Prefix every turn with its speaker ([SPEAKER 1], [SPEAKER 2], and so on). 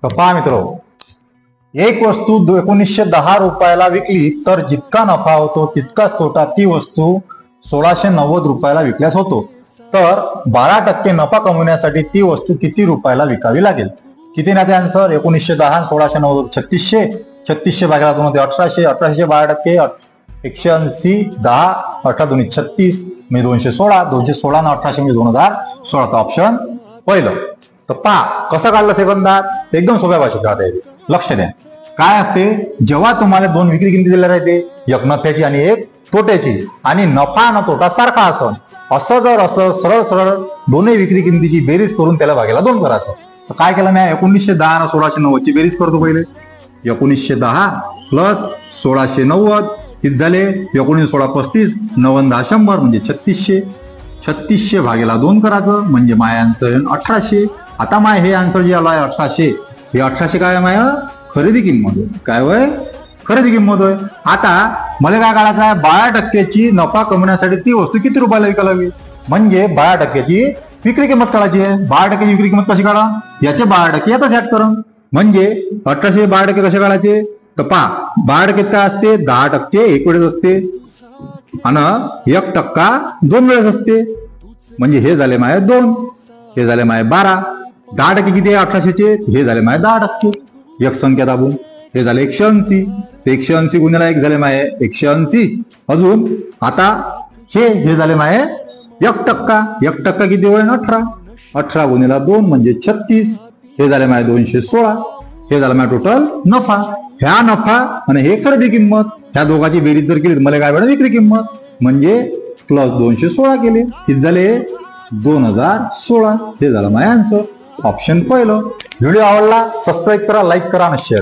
[SPEAKER 1] तर पहा मित्र, एक वस्तू 1910 रुपयाला विकली तर जितका नफा होतो तितकाच तोटा ती वस्तू 1690 रुपयाला विकल्यास होतो. तर 12% नफा कमवण्यासाठी ती वस्तू किती रुपयाला विकावी लागेल? किती ना ते आन्सर? 1910 1690 3600, 3600 भागिले 2 होते 1800, 1800 12%, 180, 10, 18 2 36 म्हणजे 216, 216 आणि 1800 म्हणजे 2016. तर ऑप्शन पहिलं. तर पहा कसं काढलं सेकंदात, एकदम सोप्या भाषेत राहता येते. लक्ष द्या. काय असते, जेव्हा तुम्हाला दोन विक्री किमती दिल्या राहते, एक नफ्याची आणि एक तोट्याची, आणि नफा आणि तोटा सारखा असं जर असं सरळ सरळ दोन्ही विक्री किमतीची बेरीज करून त्याला भागेला 2 करायचं. तर काय केलं मी? 1910 आणि 1690 ची बेरीज करतो पहिले. 1910 प्लस 1690 किती झाले? 1916 35, 9 10 100 म्हणजे 3600. 3600 भागेला 2 करायचं म्हणजे माय आन्सर 1800. आता माय हे आन्सर जे आलं आहे 1800, हे 1800 काय माय? खरेदी किंमत होय. काय होय? खरेदी किंमत होय. आता मला काय काढायचं आहे? 12% नफा कमवण्यासाठी ती वस्तू किती रुपयाला विकायला लागली, म्हणजे 12% विक्री किंमत काढायची आहे. 12% विक्री किंमत कशी काढा? याचे 12% यातच ऍड करा. म्हणजे 1800 12% कसे काढायचे? तर पहा, 12% काय असते? 10% एक वेळेस असते आणि 1% 2 वेळेस असते. म्हणजे हे झाले माय 2, हे झाले माय 12. 10% किती आहे 1800चे? हे झाले माय 10%. एक संख्या दाबून हे झाले 180. 180 गुणिले 1 झाले माय 180. अजून आता हे झाले माय 1%. 1% किती होईल? 18. 18 गुणिले 2 म्हणजे 36. हे झाले माय 216. हे झालं माझा टोटल नफा. ह्या नफा आणि हे खरेदी किंमत, ह्या दोघांची बेरीज जर केली तर मला काय भेटेल? विक्री किंमत. म्हणजे प्लस 216 केले किती झाले? 2016. हे झालं माझा आन्सर ऑप्शन पहिलं. व्हिडिओ आवडला सबस्क्राईब करा, लाईक करा आणि शेअर.